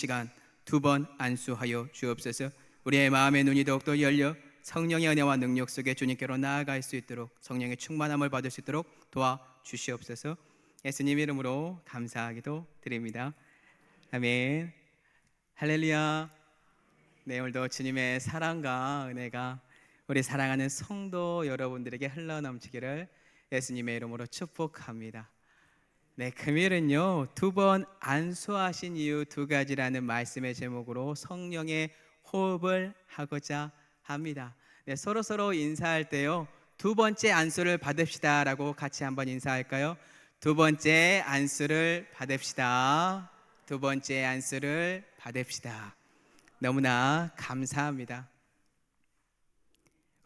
시간 두 번 안수하여 주옵소서. 우리의 마음의 눈이 더욱더 열려 성령의 은혜와 능력 속에 주님께로 나아갈 수 있도록, 성령의 충만함을 받을 수 있도록 도와주시옵소서. 예수님 이름으로 감사하기도 드립니다. 아멘. 할렐루야. 네, 오늘도 주님의 사랑과 은혜가 우리 사랑하는 성도 여러분들에게 흘러넘치기를 예수님의 이름으로 축복합니다. 네, 금일은요, 두 번 안수하신 이유 두 가지라는 말씀의 제목으로 성령의 호흡을 하고자 합니다. 네, 서로 인사할 때요, 두 번째 안수를 받읍시다 라고 같이 한번 인사할까요? 두 번째 안수를 받읍시다. 두 번째 안수를 받읍시다. 너무나 감사합니다.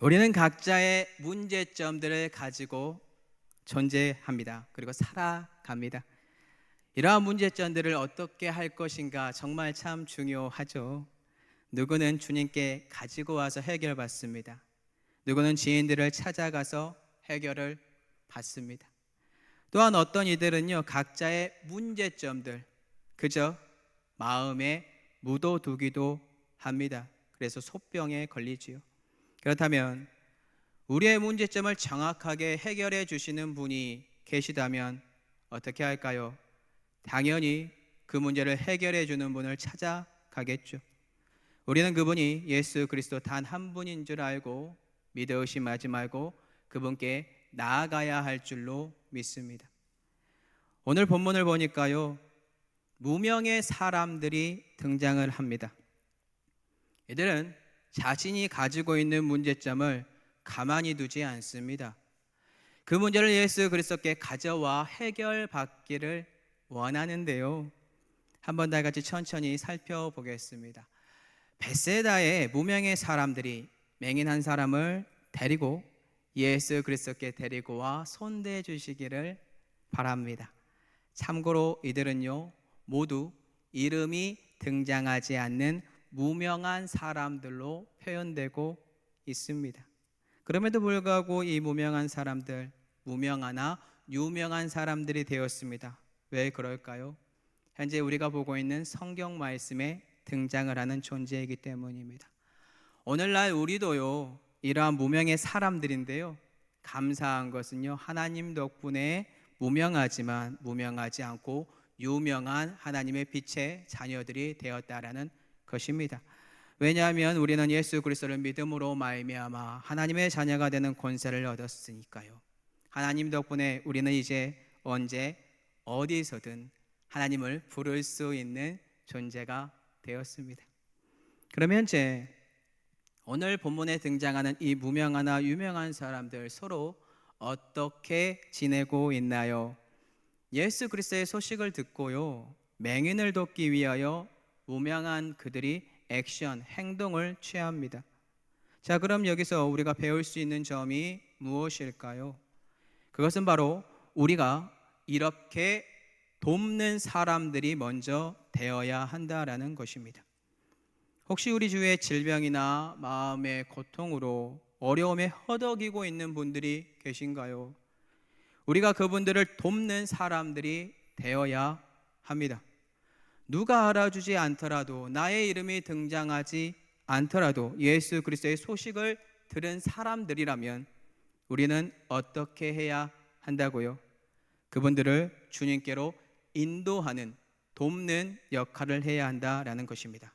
우리는 각자의 문제점들을 가지고 존재합니다. 그리고 살아갑니다. 이러한 문제점들을 어떻게 할 것인가 정말 참 중요하죠. 누구는 주님께 가지고 와서 해결받습니다. 누구는 지인들을 찾아가서 해결을 받습니다. 또한 어떤 이들은요, 각자의 문제점들 그저 마음에 묻어두기도 합니다. 그래서 소병에 걸리지요. 그렇다면 우리의 문제점을 정확하게 해결해 주시는 분이 계시다면 어떻게 할까요? 당연히 그 문제를 해결해 주는 분을 찾아가겠죠. 우리는 그분이 예수 그리스도 단 한 분인 줄 알고 믿어 의심하지 말고 그분께 나아가야 할 줄로 믿습니다. 오늘 본문을 보니까요, 무명의 사람들이 등장을 합니다. 이들은 자신이 가지고 있는 문제점을 가만히 두지 않습니다. 그 문제를 예수 그리스도께 가져와 해결받기를 원하는데요, 한번 다 같이 천천히 살펴보겠습니다. 벳세다의 무명의 사람들이 맹인한 사람을 데리고 예수 그리스도께 데리고 와 손대 주시기를 바랍니다. 참고로 이들은요, 모두 이름이 등장하지 않는 무명한 사람들로 표현되고 있습니다. 그럼에도 불구하고 이 무명한 사람들, 무명하나 유명한 사람들이 되었습니다. 왜 그럴까요? 현재 우리가 보고 있는 성경 말씀에 등장을 하는 존재이기 때문입니다. 오늘날 우리도요, 이러한 무명의 사람들인데요, 감사한 것은요, 하나님 덕분에 무명하지만 무명하지 않고 유명한 하나님의 빛의 자녀들이 되었다라는 것입니다. 왜냐하면 우리는 예수 그리스도를 믿음으로 말미암아 하나님의 자녀가 되는 권세를 얻었으니까요. 하나님 덕분에 우리는 이제 언제 어디서든 하나님을 부를 수 있는 존재가 되었습니다. 그러면 이제 오늘 본문에 등장하는 이 무명하나 유명한 사람들 서로 어떻게 지내고 있나요? 예수 그리스도의 소식을 듣고요, 맹인을 돕기 위하여 무명한 그들이 액션, 행동을 취합니다. 자, 그럼 여기서 우리가 배울 수 있는 점이 무엇일까요? 그것은 바로 우리가 이렇게 돕는 사람들이 먼저 되어야 한다라는 것입니다. 혹시 우리 주위에 질병이나 마음의 고통으로 어려움에 허덕이고 있는 분들이 계신가요? 우리가 그분들을 돕는 사람들이 되어야 합니다. 누가 알아주지 않더라도, 나의 이름이 등장하지 않더라도 예수 그리스도의 소식을 들은 사람들이라면 우리는 어떻게 해야 한다고요? 그분들을 주님께로 인도하는, 돕는 역할을 해야 한다라는 것입니다.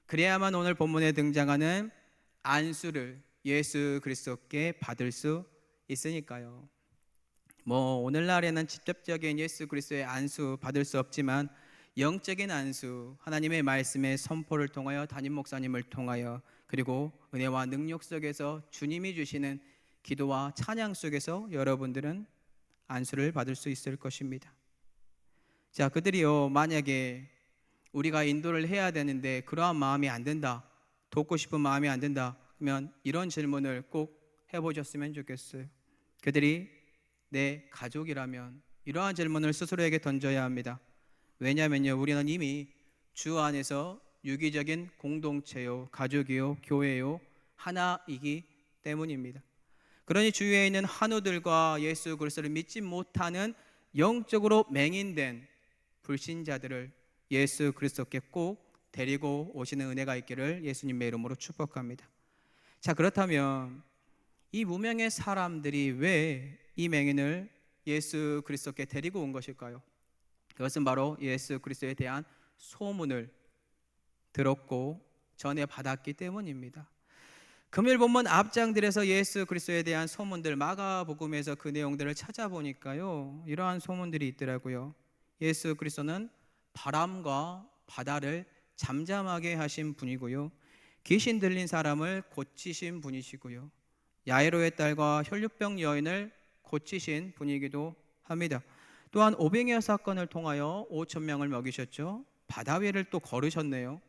그래야만 오늘 본문에 등장하는 안수를 예수 그리스도께 받을 수 있으니까요. 오늘날에는 직접적인 예수 그리스도의 안수 받을 수 없지만 영적인 안수, 하나님의 말씀의 선포를 통하여, 담임 목사님을 통하여, 그리고 은혜와 능력 속에서 주님이 주시는 기도와 찬양 속에서 여러분들은 안수를 받을 수 있을 것입니다. 자, 그들이요, 만약에 우리가 인도를 해야 되는데 그러한 마음이 안 든다, 돕고 싶은 마음이 안 든다, 그러면 이런 질문을 꼭 해보셨으면 좋겠어요. 그들이 내 가족이라면 이러한 질문을 스스로에게 던져야 합니다. 왜냐하면요, 우리는 이미 주 안에서 유기적인 공동체요, 가족이요, 교회요, 하나이기 때문입니다. 그러니 주위에 있는 한우들과 예수 그리스도를 믿지 못하는 영적으로 맹인된 불신자들을 예수 그리스도께 꼭 데리고 오시는 은혜가 있기를 예수님의 이름으로 축복합니다. 자, 그렇다면 이 무명의 사람들이 왜 이 맹인을 예수 그리스도께 데리고 온 것일까요? 그것은 바로 예수 그리스도에 대한 소문을 들었고 전해받았기 때문입니다. 금요일 본문 앞장들에서 예수 그리스도에 대한 소문들, 마가복음에서 그 내용들을 찾아보니까요, 이러한 소문들이 있더라고요. 예수 그리스도는 바람과 바다를 잠잠하게 하신 분이고요, 귀신 들린 사람을 고치신 분이시고요, 야이로의 딸과 혈류병 여인을 고치신 분이기도 합니다. 또한 오병이어 사건을 통하여 5천 명을 먹이셨죠. 바다 위를 또 걸으셨네요.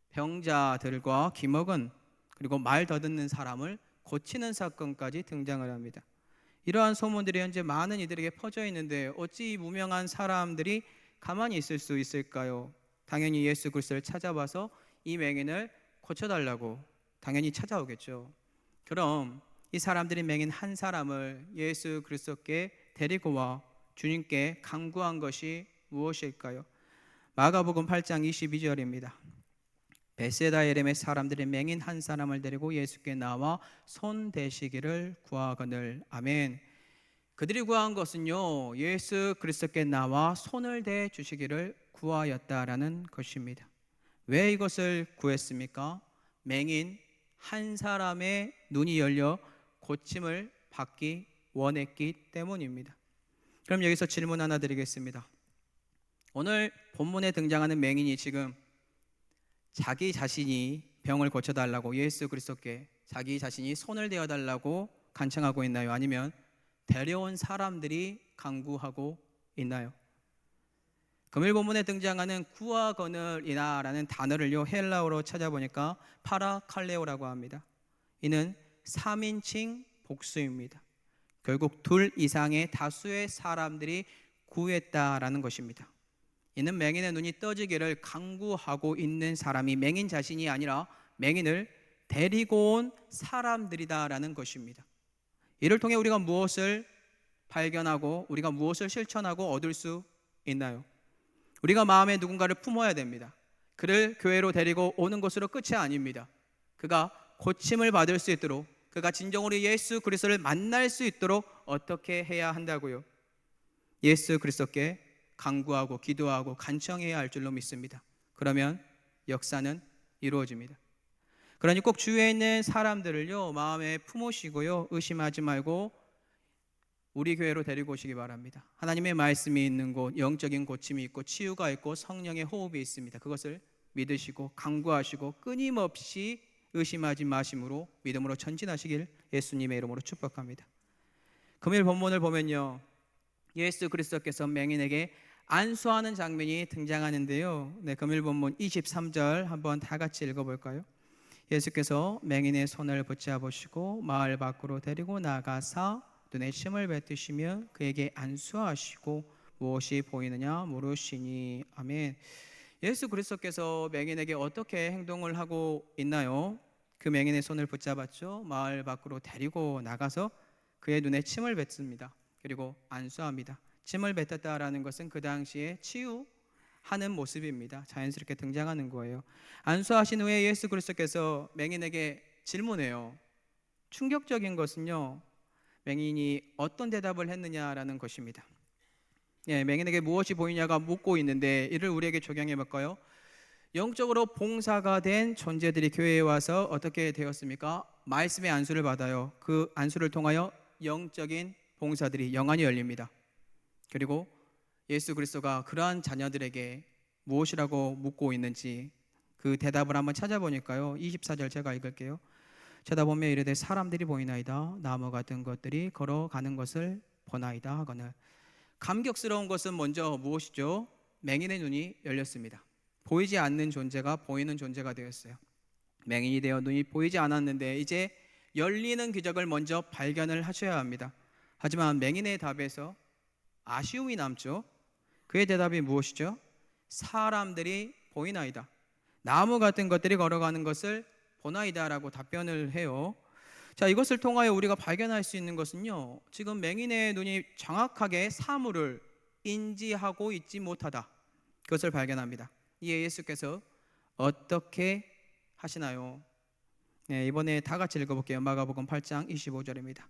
병자들과 기먹은, 그리고 말 더듬는 사람을 고치는 사건까지 등장을 합니다. 이러한 소문들이 현재 많은 이들에게 퍼져 있는데 어찌 이 무명한 사람들이 가만히 있을 수 있을까요? 당연히 예수 그리스도를 찾아와서 이 맹인을 고쳐달라고 당연히 찾아오겠죠. 그럼 이 사람들이 맹인 한 사람을 예수 그리스도께 데리고 와 주님께 간구한 것이 무엇일까요? 마가복음 8장 22절입니다. 베세다 에렘의 사람들이 맹인 한 사람을 데리고 예수께 나와 손 대시기를 구하거늘. 아멘. 그들이 구한 것은요, 예수 그리스도께 나와 손을 대 주시기를 구하였다라는 것입니다. 왜 이것을 구했습니까? 맹인 한 사람의 눈이 열려 고침을 받기 원했기 때문입니다. 그럼 여기서 질문 하나 드리겠습니다. 오늘 본문에 등장하는 맹인이 지금 자기 자신이 병을 고쳐달라고 예수 그리스도께 자기 자신이 손을 대어달라고 간청하고 있나요? 아니면 데려온 사람들이 간구하고 있나요? 금요일 본문에 등장하는 구하거늘이라는 단어를요, 헬라어로 찾아보니까 파라칼레오라고 합니다. 이는 3인칭 복수입니다. 결국 둘 이상의 다수의 사람들이 구했다라는 것입니다. 이는 맹인의 눈이 떠지기를 간구하고 있는 사람이 맹인 자신이 아니라 맹인을 데리고 온 사람들이다라는 것입니다. 이를 통해 우리가 무엇을 발견하고 우리가 무엇을 실천하고 얻을 수 있나요? 우리가 마음에 누군가를 품어야 됩니다. 그를 교회로 데리고 오는 것으로 끝이 아닙니다. 그가 고침을 받을 수 있도록, 그가 진정으로 예수 그리스도를 만날 수 있도록 어떻게 해야 한다고요? 예수 그리스도께 간구하고 기도하고 간청해야 할 줄로 믿습니다. 그러면 역사는 이루어집니다. 그러니 꼭 주위에 있는 사람들을요, 마음에 품으시고요, 의심하지 말고 우리 교회로 데리고 오시기 바랍니다. 하나님의 말씀이 있는 곳, 영적인 고침이 있고 치유가 있고 성령의 호흡이 있습니다. 그것을 믿으시고 간구하시고 끊임없이 의심하지 마심으로 믿음으로 전진하시길 예수님의 이름으로 축복합니다. 금요일 본문을 보면요, 예수 그리스도께서 맹인에게 안수하는 장면이 등장하는데요, 금요일 본문 23절 한번 다 같이 읽어볼까요? 예수께서 맹인의 손을 붙잡으시고 마을 밖으로 데리고 나가사 눈에 침을 뱉으시며 그에게 안수하시고 무엇이 보이느냐 물으시니. 아멘. 예수 그리스도께서 맹인에게 어떻게 행동을 하고 있나요? 그 맹인의 손을 붙잡았죠. 마을 밖으로 데리고 나가서 그의 눈에 침을 뱉습니다. 그리고 안수합니다. 침을 뱉었다라는 것은 그 당시에 치유하는 모습입니다. 자연스럽게 등장하는 거예요. 안수하신 후에 예수 그리스도께서 맹인에게 질문해요. 충격적인 것은요, 맹인이 어떤 대답을 했느냐라는 것입니다. 맹인에게 무엇이 보이냐가 묻고 있는데 이를 우리에게 적용해 볼까요? 영적으로 봉사가 된 존재들이 교회에 와서 어떻게 되었습니까? 말씀의 안수를 받아요. 그 안수를 통하여 영적인 봉사들이 영안이 열립니다. 그리고 예수 그리스도가 그러한 자녀들에게 무엇이라고 묻고 있는지 그 대답을 한번 찾아보니까요, 24절 제가 읽을게요. 쳐다보며 이르되 사람들이 보이나이다. 나무 같은 것들이 걸어가는 것을 보나이다 하거늘. 감격스러운 것은 먼저 무엇이죠? 맹인의 눈이 열렸습니다. 보이지 않는 존재가 보이는 존재가 되었어요. 맹인이 되어 눈이 보이지 않았는데 이제 열리는 기적을 먼저 발견을 하셔야 합니다. 하지만 맹인의 답에서 아쉬움이 남죠. 그의 대답이 무엇이죠? 사람들이 보이나이다. 나무 같은 것들이 걸어가는 것을 보나이다라고 답변을 해요. 자, 이것을 통하여 우리가 발견할 수 있는 것은요, 지금 맹인의 눈이 정확하게 사물을 인지하고 있지 못하다, 그것을 발견합니다. 이에 예수께서 어떻게 하시나요? 네, 이번에 다 같이 읽어볼게요. 마가복음 8장 25절입니다.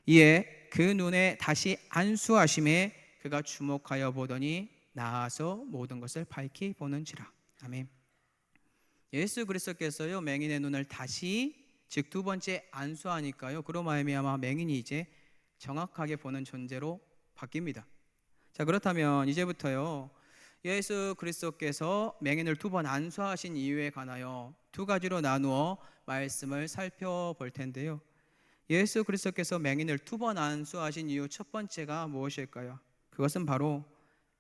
이에 그 눈에 다시 안수하심에 그가 주목하여 보더니 나아서 모든 것을 밝히 보는지라. 아멘. 예수 그리스도께서요 맹인의 눈을 다시 즉 두 번째 안수하니까요 그로 말미암아 맹인이 이제 정확하게 보는 존재로 바뀝니다. 자, 그렇다면 이제부터요 예수 그리스도께서 맹인을 두 번 안수하신 이유에 관하여 두 가지로 나누어 말씀을 살펴볼 텐데요. 예수 그리스도께서 맹인을 두 번 안수하신 이유 첫 번째가 무엇일까요? 그것은 바로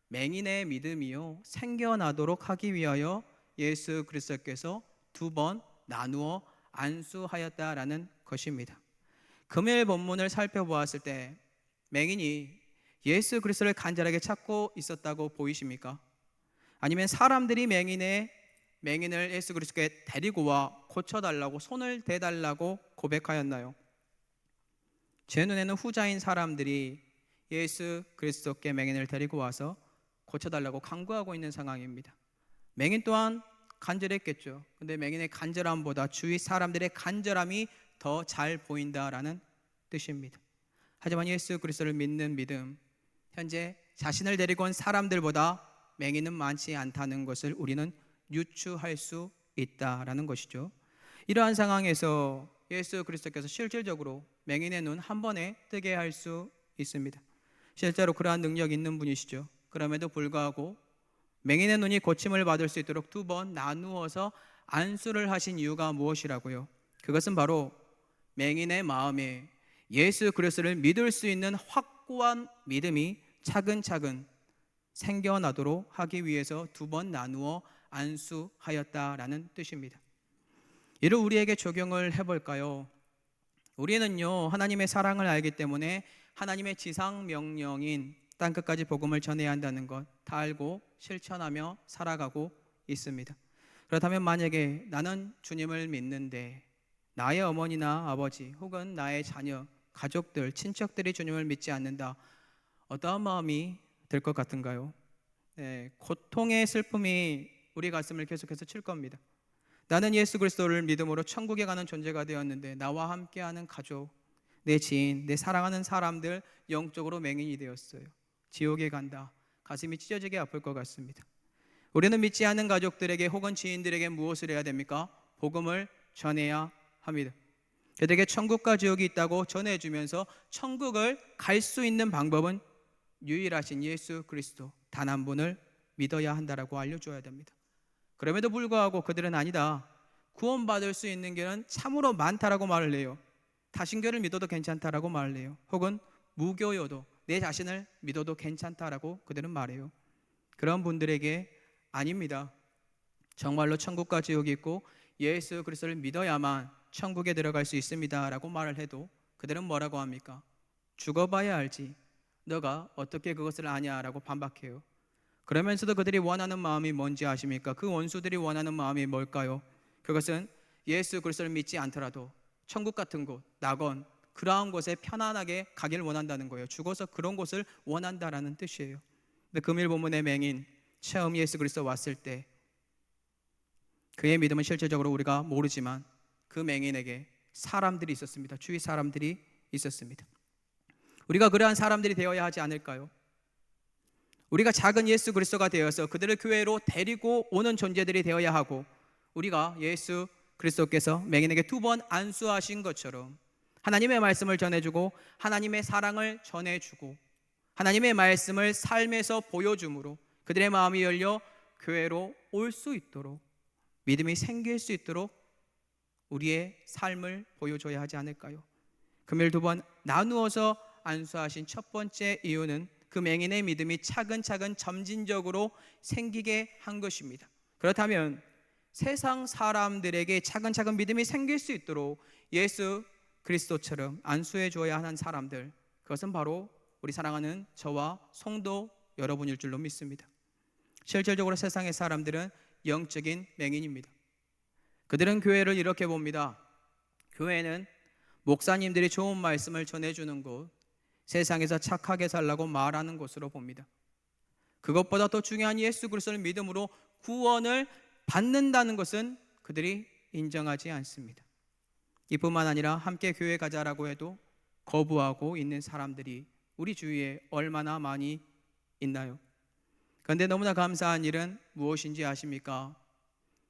맹인의 믿음이요 생겨나도록 하기 위하여 예수 그리스도께서 두 번 나누어 안수하였다라는 것입니다. 금요일 본문을 살펴보았을 때 맹인이 예수 그리스도를 간절하게 찾고 있었다고 보이십니까? 아니면 사람들이 맹인을 예수 그리스도께 데리고 와 고쳐달라고 손을 대달라고 고백하였나요? 제 눈에는 후자인 사람들이 예수 그리스도께 맹인을 데리고 와서 고쳐달라고 간구하고 있는 상황입니다. 맹인 또한 간절했겠죠. 근데 맹인의 간절함보다 주위 사람들의 간절함이 더 잘 보인다라는 뜻입니다. 하지만 예수 그리스도를 믿는 믿음, 현재 자신을 데리고 온 사람들보다 맹인은 많지 않다는 것을 우리는 유추할 수 있다라는 것이죠. 이러한 상황에서 예수 그리스도께서 실질적으로 맹인의 눈 한 번에 뜨게 할 수 있습니다. 실제로 그러한 능력이 있는 분이시죠. 그럼에도 불구하고 맹인의 눈이 고침을 받을 수 있도록 두 번 나누어서 안수를 하신 이유가 무엇이라고요? 그것은 바로 맹인의 마음에 예수 그리스도를 믿을 수 있는 확고한 믿음이 차근차근 생겨나도록 하기 위해서 두 번 나누어 안수하였다라는 뜻입니다. 이를 우리에게 적용을 해볼까요? 우리는요 하나님의 사랑을 알기 때문에 하나님의 지상 명령인 땅끝까지 복음을 전해야 한다는 것 다 알고 실천하며 살아가고 있습니다. 그렇다면 만약에 나는 주님을 믿는데 나의 어머니나 아버지 혹은 나의 자녀, 가족들, 친척들이 주님을 믿지 않는다, 어떠한 마음이 들 것 같은가요? 네, 고통의 슬픔이 우리 가슴을 계속해서 칠 겁니다. 나는 예수 그리스도를 믿음으로 천국에 가는 존재가 되었는데 나와 함께하는 가족, 내 지인, 내 사랑하는 사람들 영적으로 맹인이 되었어요. 지옥에 간다. 가슴이 찢어지게 아플 것 같습니다. 우리는 믿지 않는 가족들에게 혹은 지인들에게 무엇을 해야 됩니까? 복음을 전해야 합니다. 그들에게 천국과 지옥이 있다고 전해주면서 천국을 갈 수 있는 방법은 유일하신 예수 그리스도 단 한 분을 믿어야 한다라고 알려줘야 됩니다. 그럼에도 불구하고 그들은 아니다, 구원받을 수 있는 길은 참으로 많다라고 말을 해요. 다신교를 믿어도 괜찮다라고 말을 해요. 혹은 무교여도 내 자신을 믿어도 괜찮다라고 그들은 말해요. 그런 분들에게 아닙니다, 정말로 천국과 지옥이 있고 예수 그리스도를 믿어야만 천국에 들어갈 수 있습니다 라고 말을 해도 그들은 뭐라고 합니까? 죽어봐야 알지 너가 어떻게 그것을 아냐라고 반박해요. 그러면서도 그들이 원하는 마음이 뭔지 아십니까? 그 원수들이 원하는 마음이 뭘까요? 그것은 예수 그리스도를 믿지 않더라도 천국 같은 곳, 낙원, 그러한 곳에 편안하게 가길 원한다는 거예요. 죽어서 그런 곳을 원한다라는 뜻이에요. 근데 금일 본문의 맹인, 처음 예수 그리스도 왔을 때 그의 믿음은 실질적으로 우리가 모르지만 그 맹인에게 사람들이 있었습니다. 주위 사람들이 있었습니다. 우리가 그러한 사람들이 되어야 하지 않을까요? 우리가 작은 예수 그리스도가 되어서 그들을 교회로 데리고 오는 존재들이 되어야 하고, 우리가 예수 그리스도께서 맹인에게 두 번 안수하신 것처럼 하나님의 말씀을 전해주고 하나님의 사랑을 전해주고 하나님의 말씀을 삶에서 보여줌으로 그들의 마음이 열려 교회로 올 수 있도록, 믿음이 생길 수 있도록 우리의 삶을 보여줘야 하지 않을까요? 금요일 두 번 나누어서 안수하신 첫 번째 이유는 그 맹인의 믿음이 차근차근 점진적으로 생기게 한 것입니다. 그렇다면 세상 사람들에게 차근차근 믿음이 생길 수 있도록 예수 그리스도처럼 안수해 주어야 하는 사람들, 그것은 바로 우리 사랑하는 저와 성도 여러분일 줄로 믿습니다. 실질적으로 세상의 사람들은 영적인 맹인입니다. 그들은 교회를 이렇게 봅니다. 교회는 목사님들이 좋은 말씀을 전해주는 곳, 세상에서 착하게 살라고 말하는 곳으로 봅니다. 그것보다 더 중요한 예수 그리스도를 믿음으로 구원을 받는다는 것은 그들이 인정하지 않습니다. 이뿐만 아니라 함께 교회 가자라고 해도 거부하고 있는 사람들이 우리 주위에 얼마나 많이 있나요? 그런데 너무나 감사한 일은 무엇인지 아십니까?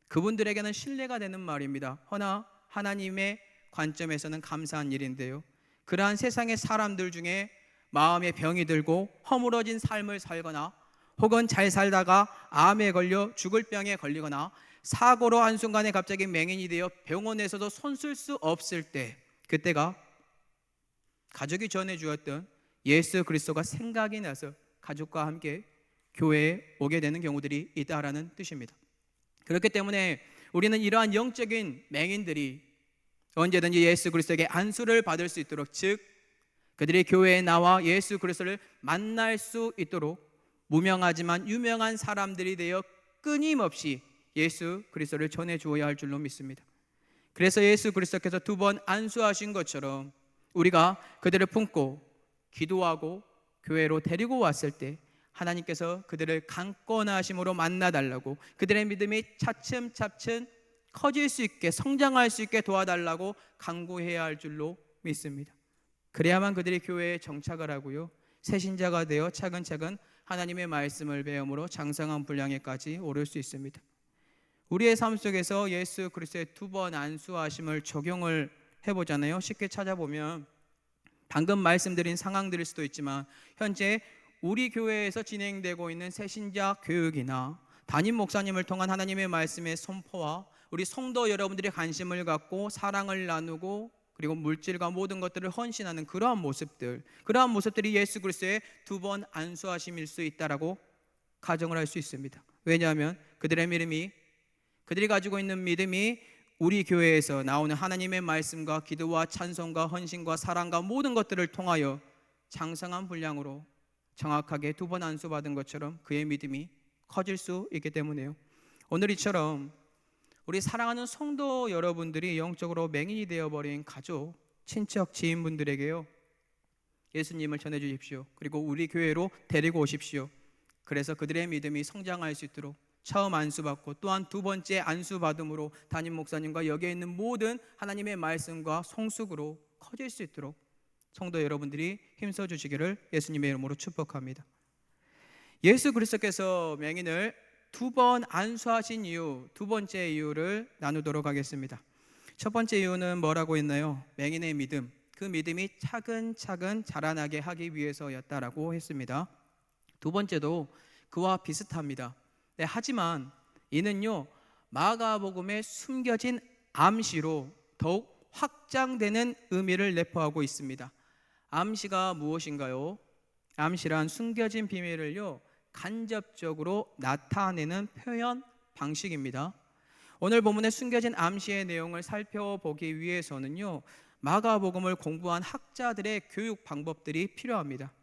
그분들에게는 신뢰가 되는 말입니다. 허나 하나님의 관점에서는 감사한 일인데요, 그러한 세상의 사람들 중에 마음에 병이 들고 허물어진 삶을 살거나 혹은 잘 살다가 암에 걸려 죽을 병에 걸리거나 사고로 한순간에 갑자기 맹인이 되어 병원에서도 손 쓸 수 없을 때, 그때가 가족이 전해주었던 예수 그리스도가 생각이 나서 가족과 함께 교회에 오게 되는 경우들이 있다라는 뜻입니다. 그렇기 때문에 우리는 이러한 영적인 맹인들이 언제든지 예수 그리스도에게 안수를 받을 수 있도록, 즉 그들이 교회에 나와 예수 그리스도를 만날 수 있도록 무명하지만 유명한 사람들이 되어 끊임없이 예수 그리스도를 전해 주어야 할 줄로 믿습니다. 그래서 예수 그리스도께서 2번 안수하신 것처럼 우리가 그들을 품고 기도하고 교회로 데리고 왔을 때 하나님께서 그들을 강권하심으로 만나달라고, 그들의 믿음이 차츰차츰 커질 수 있게, 성장할 수 있게 도와달라고 간구해야 할 줄로 믿습니다. 그래야만 그들이 교회에 정착을 하고요, 새신자가 되어 차근차근 하나님의 말씀을 배움으로 장성한 분량에까지 오를 수 있습니다. 우리의 삶 속에서 예수 그리스도의 2번 안수하심을 적용을 해보잖아요. 쉽게 찾아보면 방금 말씀드린 상황들일 수도 있지만, 현재 우리 교회에서 진행되고 있는 새신자 교육이나 담임 목사님을 통한 하나님의 말씀의 선포와 우리 성도 여러분들이 관심을 갖고 사랑을 나누고 그리고 물질과 모든 것들을 헌신하는 그러한 모습들이 예수 그리스도의 2번 안수하심일 수 있다라고 가정을 할 수 있습니다. 왜냐하면 그들이 가지고 있는 믿음이 우리 교회에서 나오는 하나님의 말씀과 기도와 찬송과 헌신과 사랑과 모든 것들을 통하여 장성한 분량으로 정확하게 2번 안수받은 것처럼 그의 믿음이 커질 수 있기 때문에요. 오늘 이처럼 우리 사랑하는 성도 여러분들이 영적으로 맹인이 되어버린 가족, 친척, 지인분들에게요, 예수님을 전해주십시오. 그리고 우리 교회로 데리고 오십시오. 그래서 그들의 믿음이 성장할 수 있도록 처음 안수받고 또한 2번째 안수받음으로 담임 목사님과 여기에 있는 모든 하나님의 말씀과 성숙으로 커질 수 있도록 성도 여러분들이 힘써 주시기를 예수님의 이름으로 축복합니다. 예수 그리스도께서 맹인을 2번 안수하신 이유, 2번째 이유를 나누도록 하겠습니다. 첫 번째 이유는 뭐라고 했나요? 맹인의 믿음, 그 믿음이 차근차근 자라나게 하기 위해서였다라고 했습니다. 2번째도 그와 비슷합니다. 네, 하지만 이는요, 마가복음에 숨겨진 암시로 더욱 확장되는 의미를 내포하고 있습니다. 암시가 무엇인가요? 암시란 숨겨진 비밀을요, 간접적으로 나타내는 표현 방식입니다. 오늘 본문의 숨겨진 암시의 내용을 살펴보기 위해서는요, 마가복음을 공부한 학자들의 교육 방법들이 필요합니다.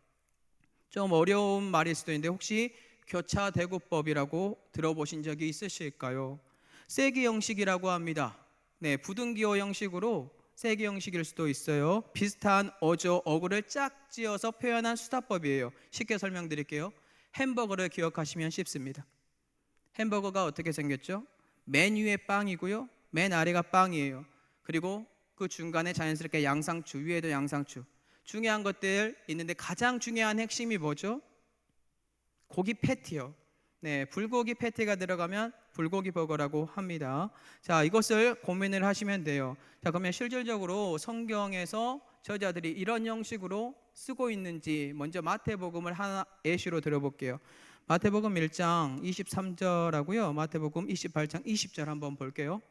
좀 어려운 말일 수도 있는데 혹시 교차대구법이라고 들어보신 적이 있으실까요? 세기 형식이라고 합니다. 네, 부등기호 형식으로 세기 형식일 수도 있어요. 비슷한 어구를 짝 지어서 표현한 수다법이에요. 쉽게 설명드릴게요. 햄버거를 기억하시면 쉽습니다. 햄버거가 어떻게 생겼죠? 맨 위에 빵이고요, 맨 아래가 빵이에요. 그리고 그 중간에 자연스럽게 양상추, 위에도 양상추, 중요한 것들 있는데 가장 중요한 핵심이 뭐죠? 고기 패티요. 네, 불고기 패티가 들어가면 불고기 버거라고 합니다. 자, 이것을 고민을 하시면 돼요. 자, 그러면 실질적으로 성경에서 저자들이 이런 형식으로 쓰고 있는지 먼저 마태복음을 하나 예시로 들어볼게요. 마태복음 1장 23절하고요, 마태복음 28장 20절 한번 볼게요.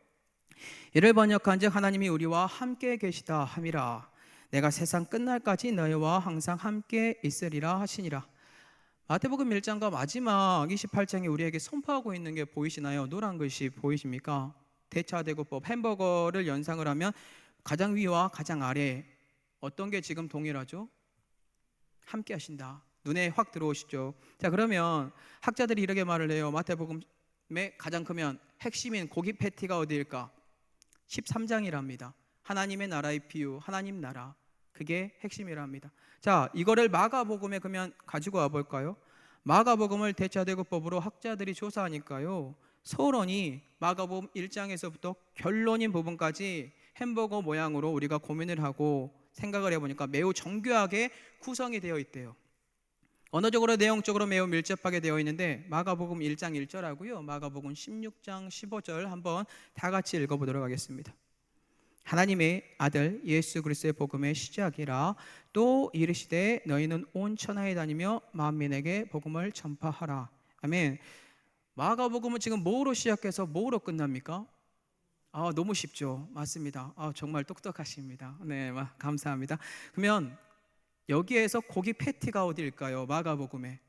이를 번역한즉 하나님이 우리와 함께 계시다 함이라. 내가 세상 끝날까지 너희와 항상 함께 있으리라 하시니라. 마태복음 1장과 마지막 28장에 우리에게 선포하고 있는 게 보이시나요? 노란 글씨 보이십니까? 대차대구법, 햄버거를 연상을 하면 가장 위와 가장 아래 어떤 게 지금 동일하죠? 함께 하신다. 눈에 확 들어오시죠? 자, 그러면 학자들이 이렇게 말을 해요. 마태복음의 가장 크면 핵심인 고기 패티가 어디일까? 13장이랍니다. 하나님의 나라의 비유, 하나님 나라, 그게 핵심이랍니다. 자, 이거를 마가복음에 그러면 가지고 와 볼까요? 마가복음을 대차대구법으로 학자들이 조사하니까요, 서론이 마가복음 1장에서부터 결론인 부분까지 햄버거 모양으로 우리가 고민을 하고 생각을 해보니까 매우 정교하게 구성이 되어 있대요. 언어적으로 내용적으로 매우 밀접하게 되어 있는데 마가복음 1장 1절하고요 마가복음 16장 15절 한번 다 같이 읽어보도록 하겠습니다. 하나님의 아들 예수 그리스도의 복음의 시작이라. 또 이르시되 너희는 온 천하에 다니며 만민에게 복음을 전파하라. 아멘. 마가복음은 지금 뭐로 시작해서 뭐로 끝납니까? 너무 쉽죠. 맞습니다. 정말 똑똑하십니다. 네, 감사합니다. 그러면 여기에서 고기 패티가 어디일까요? 마가복음에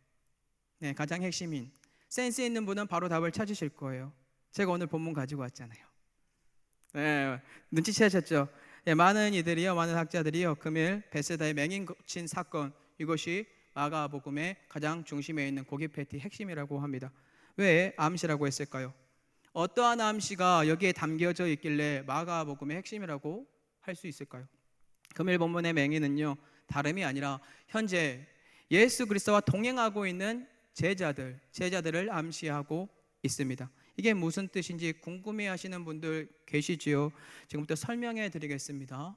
네, 가장 핵심인 센스 있는 분은 바로 답을 찾으실 거예요. 제가 오늘 본문 가지고 왔잖아요. 네, 눈치채셨죠? 네, 많은 이들이요, 많은 학자들이요, 금일 베세다의 맹인 고친 사건, 이것이 마가복음의 가장 중심에 있는 고기 패티 핵심이라고 합니다. 왜 암시라고 했을까요? 어떠한 암시가 여기에 담겨져 있길래 마가복음의 핵심이라고 할 수 있을까요? 금일 본문의 맹인은요, 다름이 아니라 현재 예수 그리스도와 동행하고 있는 제자들을 암시하고 있습니다. 이게 무슨 뜻인지 궁금해하시는 분들 계시지요? 지금부터 설명해 드리겠습니다.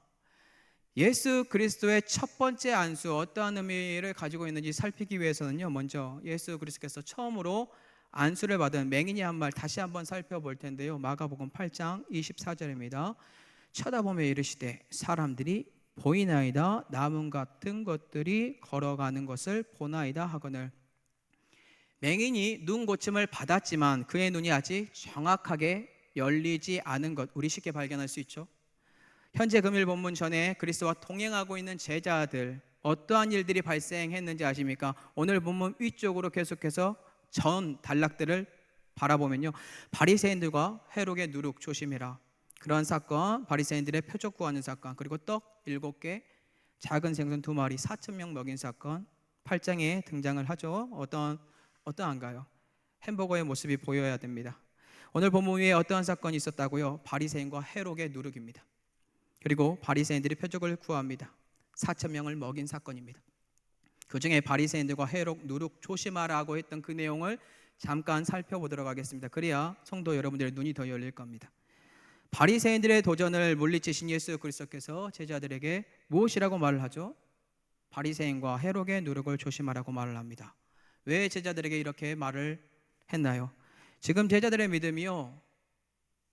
예수 그리스도의 첫 번째 안수, 어떠한 의미를 가지고 있는지 살피기 위해서는요, 먼저 예수 그리스도께서 처음으로 안수를 받은 맹인이 한 말 다시 한번 살펴볼 텐데요, 마가복음 8장 24절입니다. 쳐다보며 이르시되 사람들이 보이나이다. 나무 같은 것들이 걸어가는 것을 보나이다 하거늘. 맹인이 눈 고침을 받았지만 그의 눈이 아직 정확하게 열리지 않은 것, 우리 쉽게 발견할 수 있죠. 현재 금일 본문 전에 그리스도와 동행하고 있는 제자들, 어떠한 일들이 발생했는지 아십니까? 오늘 본문 위쪽으로 계속해서 전 단락들을 바라보면요, 바리새인들과 헤롯의 누룩 조심해라, 그러한 사건, 바리새인들의 표적 구하는 사건, 그리고 떡 7개, 작은 생선 2마리 4,000명 먹인 사건 8장에 등장을 하죠. 어떠한가요? 햄버거의 모습이 보여야 됩니다. 오늘 본문 위에 어떠한 사건이 있었다고요? 바리새인과 헤롯의 누룩입니다. 그리고 바리새인들이 표적을 구합니다. 4,000명을 먹인 사건입니다. 그 중에 바리새인들과 헤롯 누룩 조심하라고 했던 그 내용을 잠깐 살펴보도록 하겠습니다. 그래야 성도 여러분들의 눈이 더 열릴 겁니다. 바리새인들의 도전을 물리치신 예수 그리스도께서 제자들에게 무엇이라고 말을 하죠? 바리새인과 헤롯의 누룩을 조심하라고 말을 합니다. 왜 제자들에게 이렇게 말을 했나요? 지금 제자들의 믿음이요,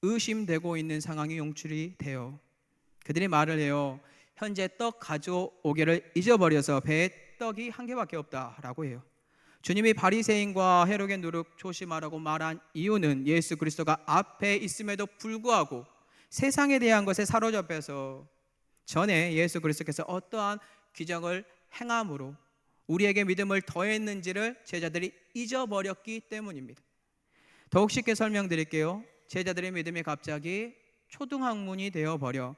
의심되고 있는 상황이 용출이 돼요. 그들이 말을 해요. 현재 떡 가져오기를 잊어버려서 배에 떡이 한 개밖에 없다라고 해요. 주님이 바리새인과 헤롯의 누룩 조심하라고 말한 이유는 예수 그리스도가 앞에 있음에도 불구하고 세상에 대한 것에 사로잡혀서 전에 예수 그리스도께서 어떠한 기적을 행함으로 우리에게 믿음을 더했는지를 제자들이 잊어버렸기 때문입니다. 더욱 쉽게 설명드릴게요. 제자들의 믿음이 갑자기 초등학문이 되어버려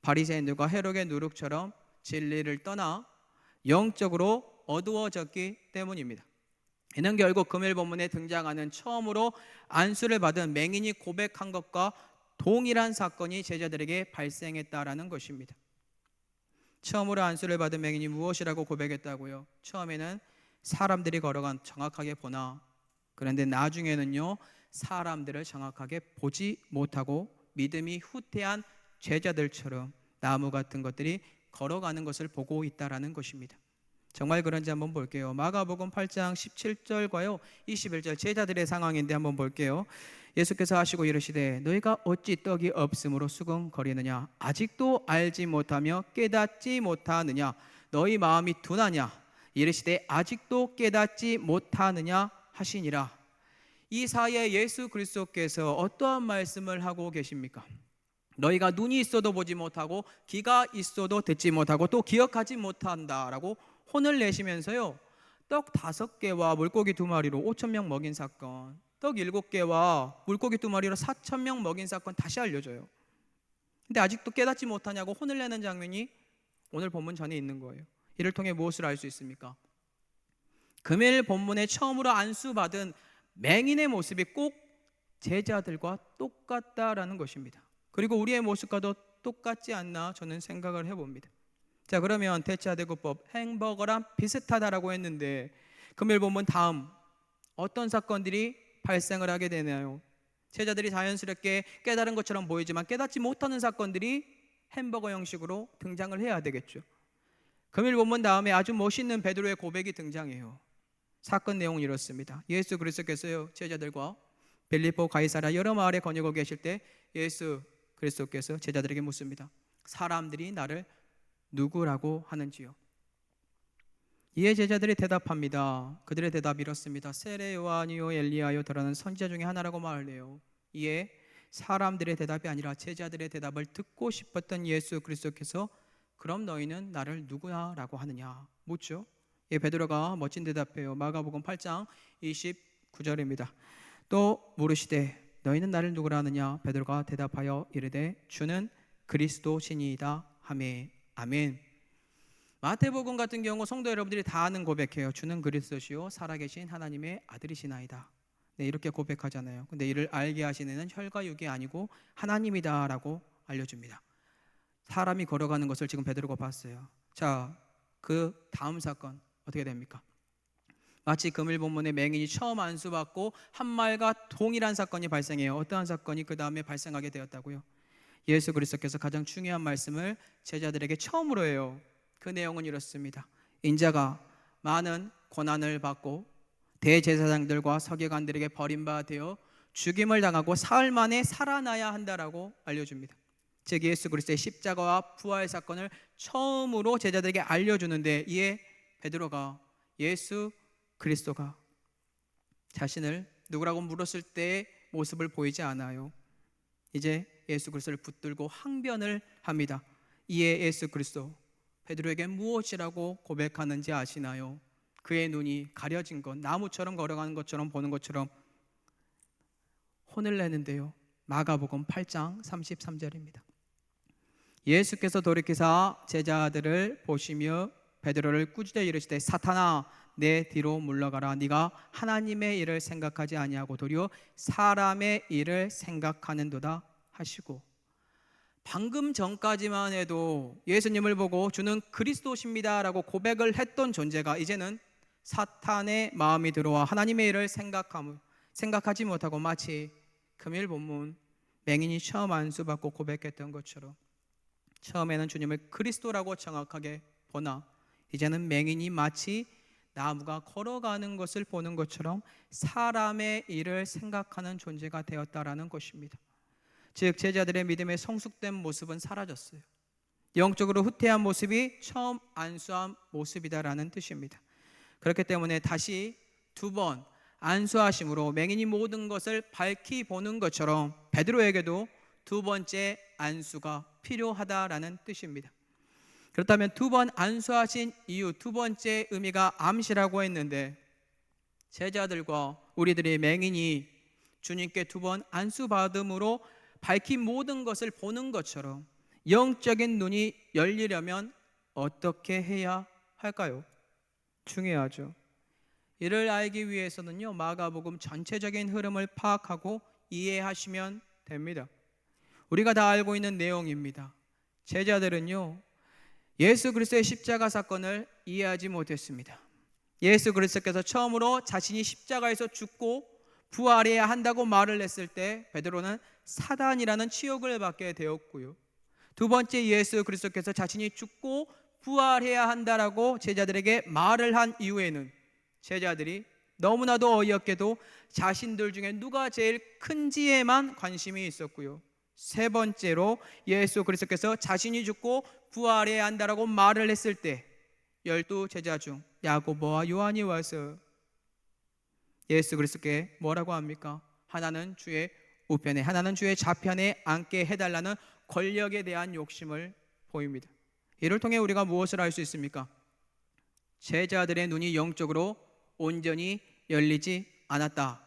바리새인들과 헤롯의 누룩처럼 진리를 떠나 영적으로 어두워졌기 때문입니다. 이는 결국 금일 본문에 등장하는 처음으로 안수를 받은 맹인이 고백한 것과 동일한 사건이 제자들에게 발생했다라는 것입니다. 처음으로 안수를 받은 맹인이 무엇이라고 고백했다고요? 처음에는 사람들이 걸어간 정확하게 보나, 그런데 나중에는요, 사람들을 정확하게 보지 못하고 믿음이 후퇴한 제자들처럼 나무 같은 것들이 걸어가는 것을 보고 있다라는 것입니다. 정말 그런지 한번 볼게요. 마가복음 8장 17절과요 21절 제자들의 상황인데 한번 볼게요. 예수께서 하시고 이르시되 너희가 어찌 떡이 없으므로 수군거리느냐, 아직도 알지 못하며 깨닫지 못하느냐, 너희 마음이 둔하냐, 이르시되 아직도 깨닫지 못하느냐 하시니라. 이 사이에 예수 그리스도께서 어떠한 말씀을 하고 계십니까? 너희가 눈이 있어도 보지 못하고 귀가 있어도 듣지 못하고 또 기억하지 못한다라고 혼을 내시면서요, 떡 5개와 물고기 2마리로 5,000명 먹인 사건, 떡 7개와 물고기 2마리로 4,000명 먹인 사건 다시 알려줘요. 근데 아직도 깨닫지 못하냐고 혼을 내는 장면이 오늘 본문 전에 있는 거예요. 이를 통해 무엇을 알 수 있습니까? 금일 본문에 처음으로 안수받은 맹인의 모습이 꼭 제자들과 똑같다라는 것입니다. 그리고 우리의 모습과도 똑같지 않나 저는 생각을 해봅니다. 자, 그러면 대차대구법 햄버거랑 비슷하다라고 했는데 금요일 본문 다음 어떤 사건들이 발생을 하게 되나요? 제자들이 자연스럽게 깨달은 것처럼 보이지만 깨닫지 못하는 사건들이 햄버거 형식으로 등장을 해야 되겠죠. 금요일 본문 다음에 아주 멋있는 베드로의 고백이 등장해요. 사건 내용은 이렇습니다. 예수 그리스도께서요 제자들과 빌립보 가이사랴 여러 마을에 거니고 계실 때 예수 그리스도께서 제자들에게 묻습니다. 사람들이 나를 누구라고 하는지요? 이에 제자들이 대답합니다. 그들의 대답이 이렇습니다. 세례 요한이요 엘리야요 더라는 선지자 중에 하나라고 말을 해요. 이에 사람들의 대답이 아니라 제자들의 대답을 듣고 싶었던 예수 그리스도께서 그럼 너희는 나를 누구라고 하느냐 묻죠. 예, 베드로가 멋진 대답해요. 마가복음 8장 29절입니다. 또 물으시되 너희는 나를 누구라 하느냐? 베드로가 대답하여 이르되 주는 그리스도시니이다 하매. 아멘. 마태복음 같은 경우 성도 여러분들이 다 아는 고백해요. 주는 그리스도시요 살아계신 하나님의 아들이시나이다. 네, 이렇게 고백하잖아요. 근데 이를 알게 하시는 이는 혈과 육이 아니고 하나님이다라고 알려줍니다. 사람이 걸어가는 것을 지금 베드로가 봤어요. 자, 그 다음 사건 어떻게 됩니까? 마치 금일 본문의 맹인이 처음 안수받고 한 말과 동일한 사건이 발생해요. 어떠한 사건이 그 다음에 발생하게 되었다고요? 예수 그리스도께서 가장 중요한 말씀을 제자들에게 처음으로 해요. 그 내용은 이렇습니다. 인자가 많은 고난을 받고 대제사장들과 서기관들에게 버림받아 죽임을 당하고 사흘 만에 살아나야 한다라고 알려줍니다. 즉 예수 그리스도의 십자가와 부활 사건을 처음으로 제자들에게 알려주는데 이에 베드로가 예수 그리스도가 자신을 누구라고 물었을 때의 모습을 보이지 않아요. 이제 예수 그리스도를 붙들고 항변을 합니다. 이에 예수 그리스도 베드로에게 무엇이라고 고백하는지 아시나요? 그의 눈이 가려진 것, 나무처럼 걸어가는 것처럼 보는 것처럼 혼을 내는데요. 마가복음 8장 33절입니다. 예수께서 돌이키사 제자들을 보시며 베드로를 꾸짖어 이르시되 사탄아 내 뒤로 물러가라. 네가 하나님의 일을 생각하지 아니하고 도리어 사람의 일을 생각하는도다 하시고, 방금 전까지만 해도 예수님을 보고 주는 그리스도십니다라고 고백을 했던 존재가 이제는 사탄의 마음이 들어와 하나님의 일을 생각하지 못하고 마치 금일 본문 맹인이 처음 안수받고 고백했던 것처럼 처음에는 주님을 그리스도라고 정확하게 보나 이제는 맹인이 마치 나무가 걸어가는 것을 보는 것처럼 사람의 일을 생각하는 존재가 되었다라는 것입니다. 즉 제자들의 믿음의 성숙된 모습은 사라졌어요. 영적으로 후퇴한 모습이 처음 안수한 모습이다라는 뜻입니다. 그렇기 때문에 다시 두 번 안수하심으로 맹인이 모든 것을 밝히 보는 것처럼 베드로에게도 두 번째 안수가 필요하다라는 뜻입니다. 그렇다면 두 번 안수하신 이유, 두 번째 의미가 암시라고 했는데 제자들과 우리들의 맹인이 주님께 두 번 안수받음으로 밝힌 모든 것을 보는 것처럼 영적인 눈이 열리려면 어떻게 해야 할까요? 중요하죠. 이를 알기 위해서는요 마가복음 전체적인 흐름을 파악하고 이해하시면 됩니다. 우리가 다 알고 있는 내용입니다. 제자들은요 예수 그리스도의 십자가 사건을 이해하지 못했습니다. 예수 그리스도께서 처음으로 자신이 십자가에서 죽고 부활해야 한다고 말을 했을 때 베드로는 사단이라는 치욕을 받게 되었고요. 두 번째 예수 그리스도께서 자신이 죽고 부활해야 한다라고 제자들에게 말을 한 이후에는 제자들이 너무나도 어이없게도 자신들 중에 누가 제일 큰지에만 관심이 있었고요. 세 번째로 예수 그리스도께서 자신이 죽고 부활해야 한다라고 말을 했을 때 12 제자 중 야고보와 요한이 와서 예수 그리스도께 뭐라고 합니까? 하나는 주의 우편에 하나는 주의 좌편에 앉게 해달라는 권력에 대한 욕심을 보입니다. 이를 통해 우리가 무엇을 알 수 있습니까? 제자들의 눈이 영적으로 온전히 열리지 않았다.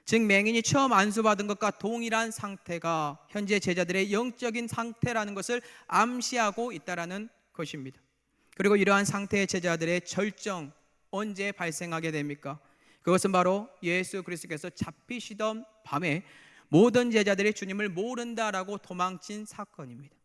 즉 맹인이 처음 안수받은 것과 동일한 상태가 현재 제자들의 영적인 상태라는 것을 암시하고 있다라는 것입니다. 그리고 이러한 상태의 제자들의 절정 언제 발생하게 됩니까? 그것은 바로 예수 그리스도께서 잡히시던 밤에 모든 제자들이 주님을 모른다라고 도망친 사건입니다.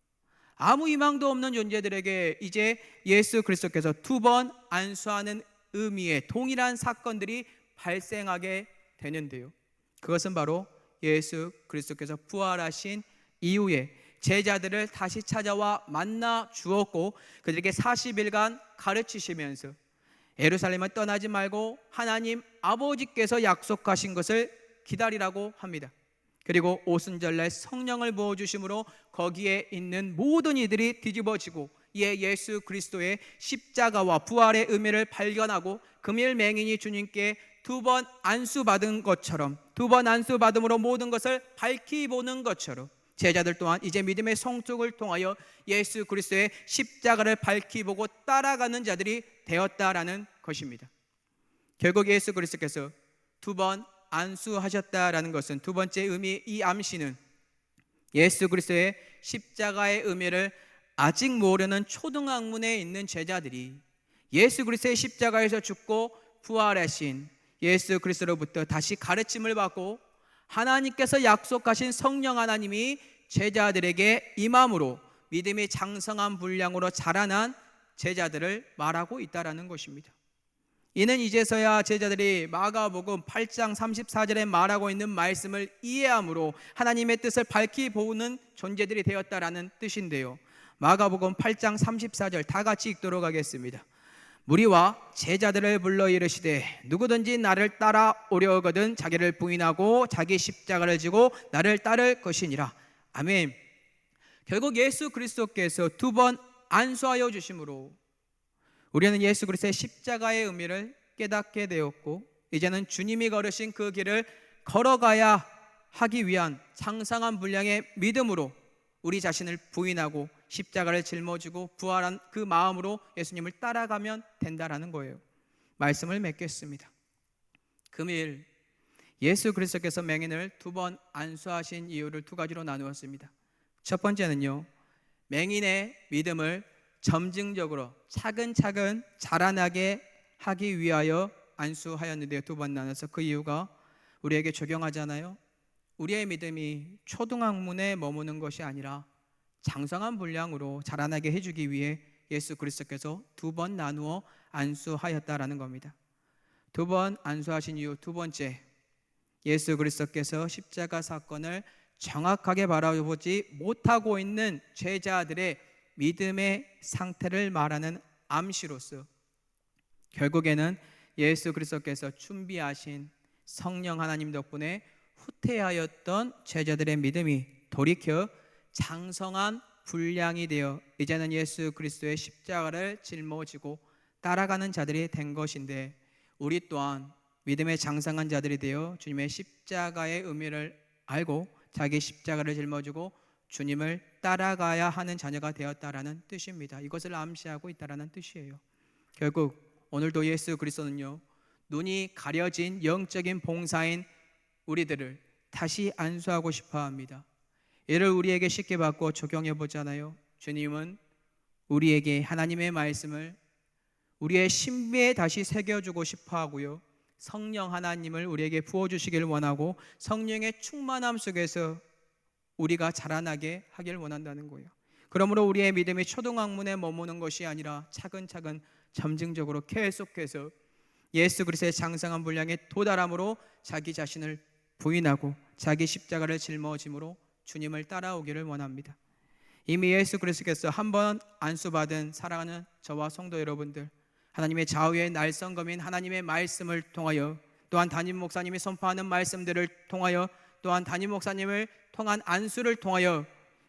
아무 희망도 없는 존재들에게 이제 예수 그리스도께서 두 번 안수하는 의미의 동일한 사건들이 발생하게 되는데요. 그것은 바로 예수 그리스도께서 부활하신 이후에 제자들을 다시 찾아와 만나 주었고 그들에게 40일간 가르치시면서 예루살렘을 떠나지 말고 하나님 아버지께서 약속하신 것을 기다리라고 합니다. 그리고 오순절날 성령을 부어주심으로 거기에 있는 모든 이들이 뒤집어지고 이에 예수 그리스도의 십자가와 부활의 의미를 발견하고 금일 맹인이 주님께 2번 안수받은 것처럼 2번 안수받음으로 모든 것을 밝히 보는 것처럼 제자들 또한 이제 믿음의 성숙을 통하여 예수 그리스도의 십자가를 밝히 보고 따라가는 자들이 되었다라는 것입니다. 결국 예수 그리스도께서 2번 안수하셨다라는 것은 두 번째 의미, 이 암시는 예수 그리스도의 십자가의 의미를 아직 모르는 초등학문에 있는 제자들이 예수 그리스도의 십자가에서 죽고 부활하신 예수 그리스도로부터 다시 가르침을 받고 하나님께서 약속하신 성령 하나님이 제자들에게 임함으로 믿음이 장성한 분량으로 자라난 제자들을 말하고 있다라는 것입니다. 이는 이제서야 제자들이 마가복음 8장 34절에 말하고 있는 말씀을 이해함으로 하나님의 뜻을 밝히 보는 존재들이 되었다라는 뜻인데요. 마가복음 8장 34절 다 같이 읽도록 하겠습니다. 무리와 제자들을 불러 이르시되 누구든지 나를 따라오려거든 자기를 부인하고 자기 십자가를 지고 나를 따를 것이니라. 아멘. 결국 예수 그리스도께서 2번 안수하여 주심으로 우리는 예수 그리스도의 십자가의 의미를 깨닫게 되었고 이제는 주님이 걸으신 그 길을 걸어가야 하기 위한 장성한 분량의 믿음으로 우리 자신을 부인하고 십자가를 짊어지고 부활한 그 마음으로 예수님을 따라가면 된다라는 거예요. 말씀을 맺겠습니다. 금일 예수 그리스도께서 맹인을 2번 안수하신 이유를 2가지로 나누었습니다. 첫 번째는요, 맹인의 믿음을 점증적으로 차근차근 자라나게 하기 위하여 안수하였는데요. 2번 나눠서 그 이유가 우리에게 적용하잖아요. 우리의 믿음이 초등학문에 머무는 것이 아니라 장성한 분량으로 자라나게 해주기 위해 예수 그리스도께서 2번 나누어 안수하였다라는 겁니다. 2번 안수하신 이유 두 번째, 예수 그리스도께서 십자가 사건을 정확하게 바라보지 못하고 있는 제자들의 믿음의 상태를 말하는 암시로서 결국에는 예수 그리스도께서 준비하신 성령 하나님 덕분에 후퇴하였던 제자들의 믿음이 돌이켜 장성한 분량이 되어 이제는 예수 그리스도의 십자가를 짊어지고 따라가는 자들이 된 것인데, 우리 또한 믿음의 장성한 자들이 되어 주님의 십자가의 의미를 알고 자기 십자가를 짊어지고 주님을 따라가야 하는 자녀가 되었다라는 뜻입니다. 이것을 암시하고 있다라는 뜻이에요. 결국 오늘도 예수 그리스도는요, 눈이 가려진 영적인 봉사인 우리들을 다시 안수하고 싶어 합니다. 이를 우리에게 쉽게 받고 적용해 보잖아요. 주님은 우리에게 하나님의 말씀을 우리의 신비에 다시 새겨주고 싶어 하고요, 성령 하나님을 우리에게 부어주시길 원하고 성령의 충만함 속에서 우리가 자라나게 하길 원한다는 거예요. 그러므로 우리의 믿음이 초등학문에 머무는 것이 아니라 차근차근 점증적으로 계속해서 예수 그리스도의 장성한 분량에 도달함으로 자기 자신을 부인하고 자기 십자가를 짊어짐으로 주님을 따라오기를 원합니다. 이미 예수 그리스도께서 한번 안수받은 사랑하는 저와 성도 여러분들, 하나님의 좌우의 날성검인 하나님의 말씀을 통하여, 또한 담임 목사님이 선포하는 말씀들을 통하여, 또한 담임 목사님을 통한 안수를 통하여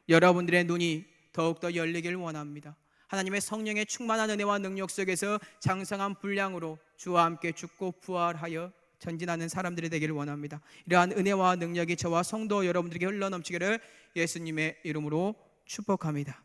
여러분들의 눈이 더욱더 열리길 원합니다. 하나님의 성령의 충만한 은혜와 능력 속에서 장성한 분량으로 주와 함께 죽고 부활하여 전진하는 사람들이 되기를 원합니다. 이러한 은혜와 능력이 저와 성도 여러분들에게 흘러넘치기를 예수님의 이름으로 축복합니다.